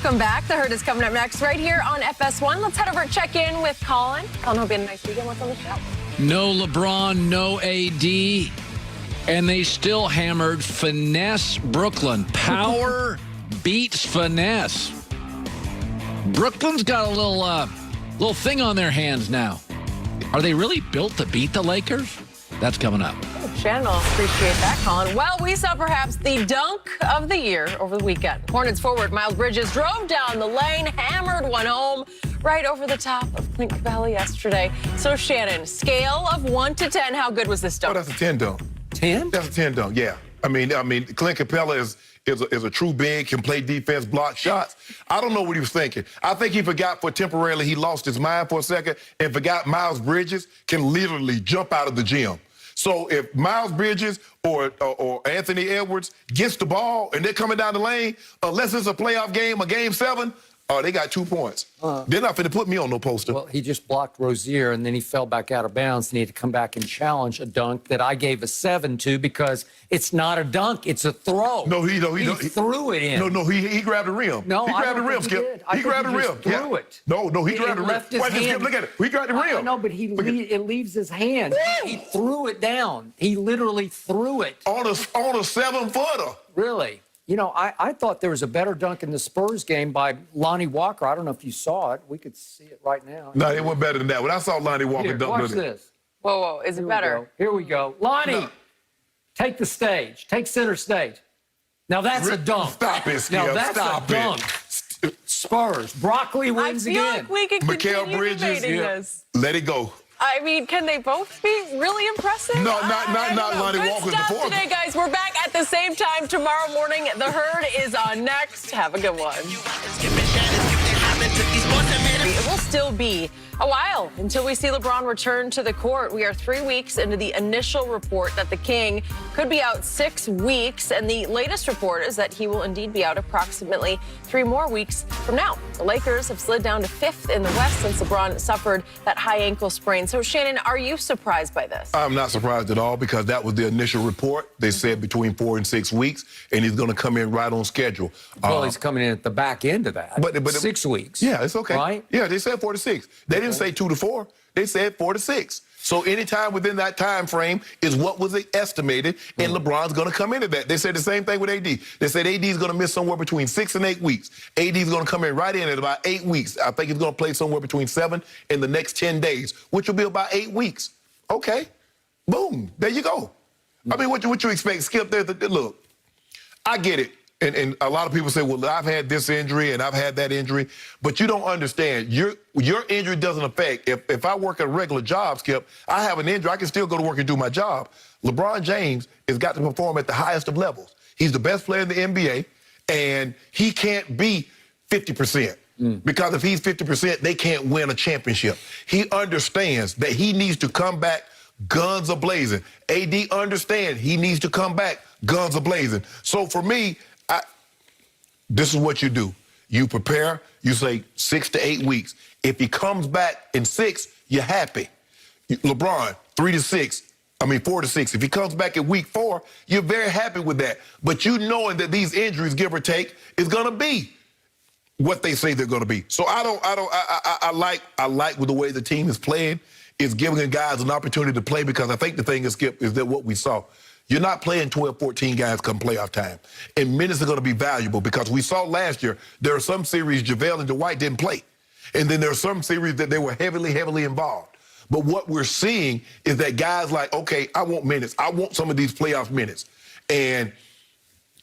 Welcome back. The Herd is coming up next right here on FS1. Let's head over and check in with Colin. Colin, hope you had a nice weekend. What's on the show? No LeBron, no AD, and they still hammered finesse Brooklyn. Power beats finesse. Brooklyn's got a little thing on their hands now. Are they really built to beat the Lakers? That's coming up. Shannon will appreciate that, Colin. Well, we saw perhaps the dunk of the year over the weekend. Hornets forward Miles Bridges drove down the lane, hammered one home right over the top of Clint Capella yesterday. So, Shannon, scale of 1 to 10, how good was this dunk? Oh, that's a 10 dunk. 10? That's a 10 dunk, yeah. I mean, Clint Capella is a true big, can play defense, block shots. I don't know what he was thinking. I think he forgot temporarily, he lost his mind for a second and forgot Miles Bridges can literally jump out of the gym. So if Miles Bridges or Anthony Edwards gets the ball and they're coming down the lane, unless it's a playoff game, a game 7, they got 2 points. They're not finna put me on no poster. Well, he just blocked Rozier, and then he fell back out of bounds, and he had to come back and challenge a dunk that I gave a 7 to because it's not a dunk, it's a throw. No, he threw it in. No, he grabbed the rim. No, he grabbed the rim, Skip. He grabbed the rim. Threw it. No, he grabbed the rim. Left his hand. Skip, look at it. He grabbed the rim. I know, but it leaves his hand. He threw it down. He literally threw it. On a 7-footer. Really? You know, I thought there was a better dunk in the Spurs game by Lonnie Walker. I don't know if you saw it. We could see it right now. No, it went better than that. When I saw Lonnie Walker dunk, watch this. Whoa, is it better? Here we go. Lonnie, take the stage. Take center stage. Now that's a dunk. Stop it, Skip. Now that's a dunk. Spurs. Broccoli wins again. I feel like we could continue debating this. Let it go. I mean, can they both be really impressive? No, not Lonnie Walker's stuff before. Today, guys. We're back at the same time tomorrow morning. The Herd is on next. Have a good one. It will still be a while until we see LeBron return to the court. We are 3 weeks into the initial report that the King could be out 6 weeks, and the latest report is that he will indeed be out approximately 3 more weeks from now. The Lakers have slid down to 5th in the West since LeBron suffered that high ankle sprain. So, Shannon, are you surprised by this? I'm not surprised at all because that was the initial report. They said between 4 and 6 weeks, and he's going to come in right on schedule. Well, he's coming in at the back end of that. But 6 weeks. Yeah, it's okay. Right? Yeah, they said 4 to 6. They didn't say 2 to 4. They said 4 to 6. So anytime within that time frame is what was estimated, and LeBron's going to come into that. They said the same thing with AD. They said AD is going to miss somewhere between 6 and 8 weeks. AD is going to come in right in at about 8 weeks. I think he's going to play somewhere between 7 in the next 10 days, which will be about 8 weeks. Okay. Boom. There you go. I mean, what you expect? Skip, look, I get it. And a lot of people say, well, I've had this injury and I've had that injury. But you don't understand. Your injury doesn't affect. If I work a regular job, Skip, I have an injury, I can still go to work and do my job. LeBron James has got to perform at the highest of levels. He's the best player in the NBA, and he can't be 50%. Because if he's 50%, they can't win a championship. He understands that he needs to come back guns a-blazing. AD understands he needs to come back guns a-blazing. So for me, this is what you do. You prepare, you say 6 to 8 weeks. If he comes back in 6, you're happy. LeBron, 4 to 6. If he comes back in week 4, you're very happy with that. But you knowing that these injuries, give or take, is gonna be what they say they're gonna be. So I like with the way the team is playing, is giving the guys an opportunity to play, because I think the thing is, Skip, is that what we saw. You're not playing 12, 14 guys come playoff time. And minutes are going to be valuable, because we saw last year there are some series JaVale and Dwight didn't play. And then there are some series that they were heavily involved. But what we're seeing is that guys like, okay, I want minutes. I want some of these playoff minutes. And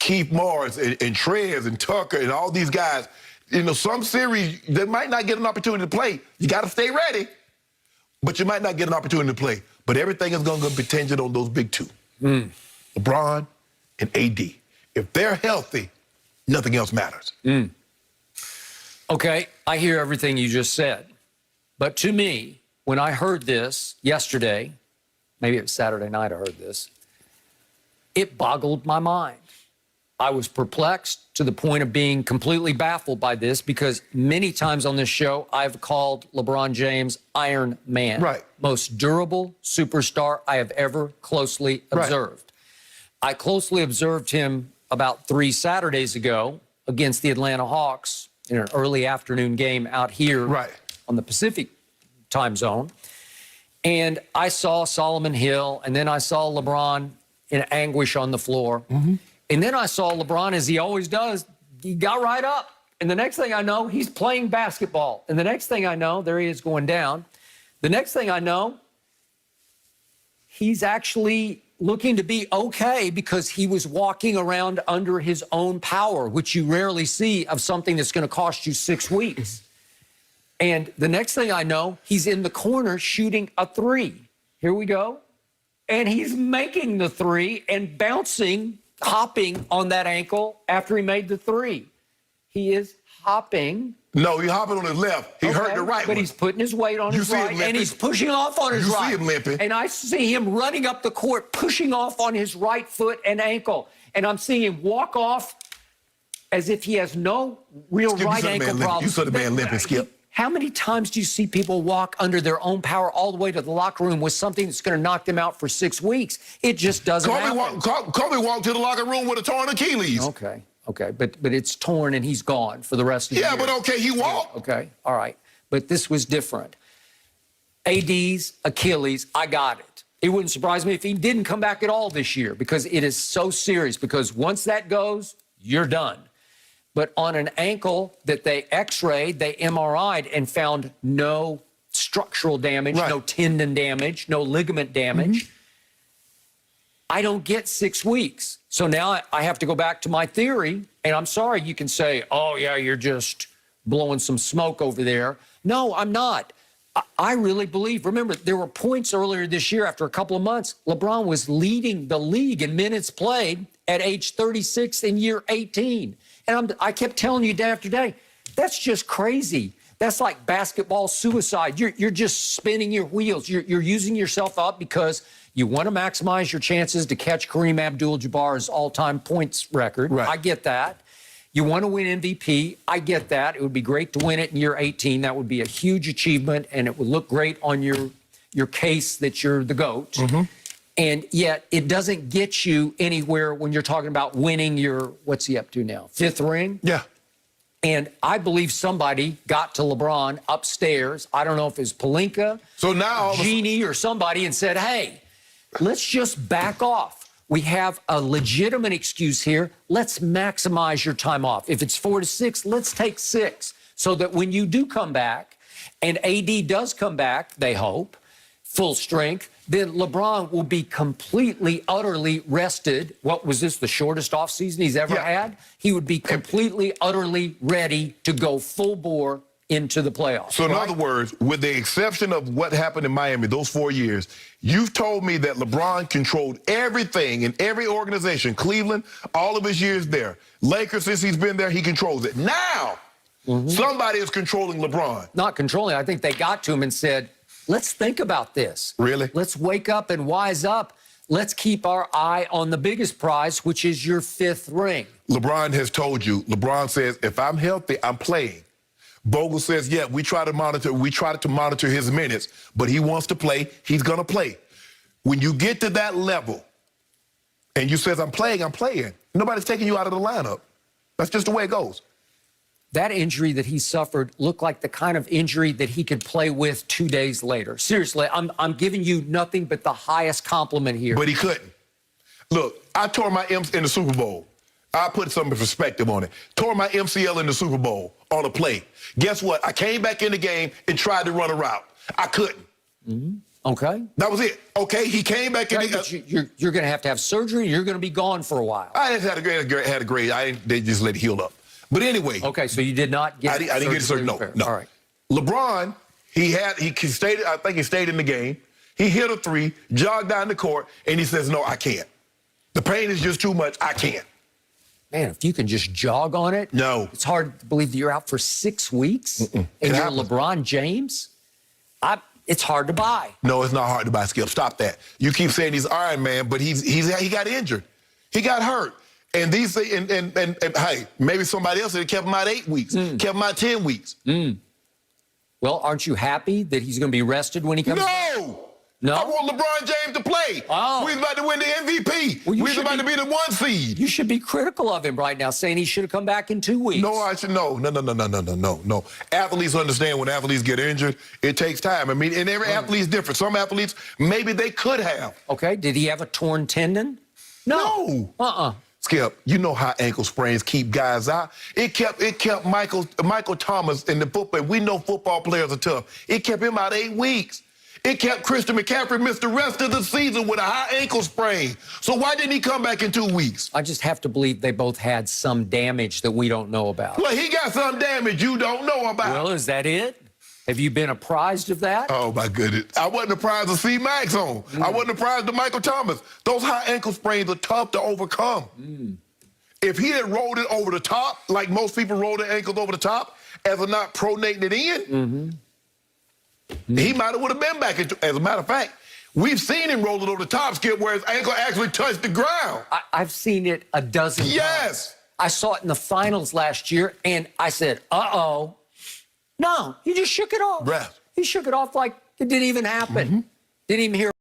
Keith Morris and Trez and Tucker and all these guys, you know, some series they might not get an opportunity to play. You got to stay ready. But you might not get an opportunity to play. But everything is going to be contingent on those big two. LeBron and AD. If they're healthy, nothing else matters. Okay, I hear everything you just said. But to me, when I heard this yesterday, maybe it was Saturday night I heard this, it boggled my mind. I was perplexed to the point of being completely baffled by this, because many times on this show, I've called LeBron James Iron Man. Right. Most durable superstar I have ever closely observed. I closely observed him about 3 Saturdays ago against the Atlanta Hawks in an early afternoon game out here Right. on the Pacific time zone. And I saw Solomon Hill, and then I saw LeBron in anguish on the floor. And then I saw LeBron, as he always does, he got right up. And the next thing I know, he's playing basketball. And the next thing I know, there he is going down. The next thing I know, he's actually looking to be okay because he was walking around under his own power, which you rarely see of something that's going to cost you 6 weeks. And the next thing I know, he's in the corner shooting a three. Here we go. And he's making the three and bouncing, hopping on that ankle after he made the three. He is hopping. No, he's hopping on his left. He hurt the right But one. he's putting his weight on You his see him right, and limping. he's pushing off on his You see right. him limping. And I see him running up the court, pushing off on his right foot and ankle. And I'm seeing him walk off as if he has no real Skip, you right saw the ankle man limping. problem. You saw the man limping, Skip. How many times do you see people walk under their own power all the way to the locker room with something that's going to knock them out for 6 weeks? It just doesn't happen. Kobe walked to the locker room with a torn Achilles. Okay, but it's torn and he's gone for the rest of the year. Yeah, but okay, he walked. Okay, all right. But this was different. AD's Achilles, I got it. It wouldn't surprise me if he didn't come back at all this year because it is so serious, because once that goes, you're done. But on an ankle that they x-rayed, they MRI'd and found no structural damage, Right. no tendon damage, no ligament damage. I don't get 6 weeks. So now I have to go back to my theory, and I'm sorry, you can say, oh, yeah, you're just blowing some smoke over there. No, I'm not. I really believe, remember, there were points earlier this year after a couple of months, LeBron was leading the league in minutes played at age 36 in year 18. And I kept telling you day after day, that's just crazy. That's like basketball suicide. You're just spinning your wheels. You're using yourself up because you want to maximize your chances to catch Kareem Abdul-Jabbar's all-time points record. Right. I get that. You want to win MVP. I get that. It would be great to win it in year 18. That would be a huge achievement, and it would look great on your case that you're the GOAT. And yet it doesn't get you anywhere when you're talking about winning your, what's he up to now, 5th ring? Yeah. And I believe somebody got to LeBron upstairs. I don't know if it's Pelinka, So now, Genie, or somebody, and said, hey, let's just back off. We have a legitimate excuse here. Let's maximize your time off. If it's 4 to 6, let's take 6. So that when you do come back, and AD does come back, they hope, full strength, then LeBron will be completely, utterly rested. What was this, the shortest offseason he's ever had? He would be completely, utterly ready to go full bore into the playoffs. So in other words, with the exception of what happened in Miami those 4 years, you've told me that LeBron controlled everything in every organization. Cleveland, all of his years there. Lakers, since he's been there, he controls it. Now, somebody is controlling LeBron. Not controlling. I think they got to him and said, let's think about this. Really? Let's wake up and wise up. Let's keep our eye on the biggest prize, which is your 5th ring. LeBron has told you. LeBron says, if I'm healthy, I'm playing. Bogle says, yeah, we try to monitor his minutes, but he wants to play, he's going to play. When you get to that level and you says, I'm playing, nobody's taking you out of the lineup. That's just the way it goes. That injury that he suffered looked like the kind of injury that he could play with 2 days later. Seriously, I'm giving you nothing but the highest compliment here. But he couldn't. Look, I tore my MC in the Super Bowl. I put some perspective on it. Tore my MCL in the Super Bowl on a play. Guess what? I came back in the game and tried to run a route. I couldn't. Okay. That was it. Okay, he came back in. But you're going to have surgery, and you're going to be gone for a while. I just had a grade. They just let it heal up. But anyway. Okay, so you did not get I didn't get surgery. No. All right. LeBron, he stayed. I think he stayed in the game. He hit a three, jogged down the court, and he says, "No, I can't. The pain is just too much. I can't." Man, if you can just jog on it, No. it's hard to believe that you're out for 6 weeks and It you're happens. LeBron James. It's hard to buy. No, it's not hard to buy, Skip. Stop that. You keep saying he's Iron Man, but he got injured. He got hurt. And hey, maybe somebody else had kept him out 8 weeks, kept him out 10 weeks. Well, aren't you happy that he's going to be rested when he comes back? No! No? I want LeBron James to play. Oh. We're about to win the MVP. Well, We're about to be the 1 seed. You should be critical of him right now, saying he should have come back in 2 weeks. No, I should no. Athletes understand when athletes get injured, it takes time. I mean, and every athlete's different. Some athletes, maybe they could have. Okay, did he have a torn tendon? No. Skip, you know how ankle sprains keep guys out. It kept Michael Thomas in the football. We know football players are tough. It kept him out 8 weeks. It kept Christian McCaffrey missed the rest of the season with a high ankle sprain. So why didn't he come back in 2 weeks? I just have to believe they both had some damage that we don't know about. Well, he got some damage you don't know about. Well, is that it? Have you been apprised of that? Oh, my goodness. I wasn't apprised of C. Max on. I wasn't apprised of Michael Thomas. Those high ankle sprains are tough to overcome. If he had rolled it over the top, like most people roll their ankles over the top, as a not pronating it in, he might have would have been back. As a matter of fact, we've seen him roll it over the top, Skip, where his ankle actually touched the ground. I've seen it a dozen times. Yes. I saw it in the finals last year, and I said, uh-oh. No, he just shook it off. Breath. He shook it off like it didn't even happen. Didn't even hear